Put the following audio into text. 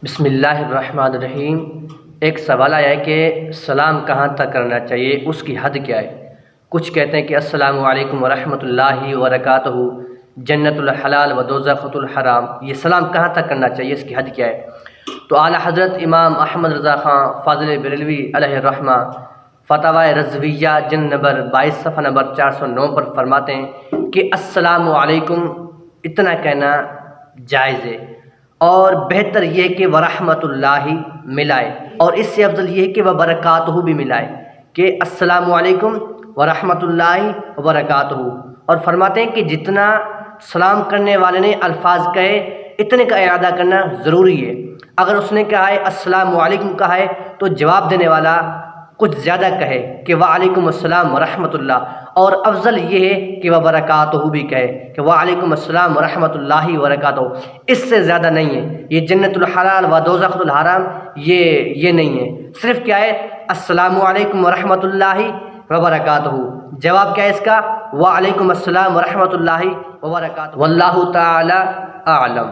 بسم اللہ الرحمن الرحیم۔ ایک سوال آیا ہے کہ سلام کہاں تک کرنا چاہیے، اس کی حد کیا ہے؟ کچھ کہتے ہیں کہ السلام علیکم ورحمۃ اللہ وبرکاتہ، جنت الحلال و دوزخ الحرام۔ یہ سلام کہاں تک کرنا چاہیے، اس کی حد کیا ہے؟ تو اعلیٰ حضرت امام احمد رضا خان فاضل بریلوی علیہ الرحمہ فتاوی رضویہ جلد نمبر 22 صفحہ نمبر 409 پر فرماتے ہیں کہ السلام علیکم اتنا کہنا جائز ہے، اور بہتر یہ کہ ورحمۃ اللہ ملائے، اور اس سے افضل یہ کہ وبرکاتہ بھی ملائے، کہ السلام علیکم ورحمۃ اللہ وبرکاتہ۔ اور فرماتے ہیں کہ جتنا سلام کرنے والے نے الفاظ کہے اتنے کا اعادہ کرنا ضروری ہے۔ اگر اس نے کہا ہے السلام علیکم کہا ہے تو جواب دینے والا کچھ زیادہ کہے کہ وعلیکم السلام ورحمۃ اللہ، اور افضل یہ ہے کہ وبرکاتہ بھی کہے کہ وعلیکم السلام ورحمۃ اللہ وبرکاتہ۔ اس سے زیادہ نہیں ہے۔ یہ جنت الحلال و دوزخ الحرام یہ نہیں ہے، صرف کیا ہے السلام علیکم ورحمۃ اللہ وبرکاتہ۔ جواب کیا ہے اس کا؟ وعلیکم السلام ورحمۃ اللہ وبرکاتہ۔ واللہ تعالی اعلم۔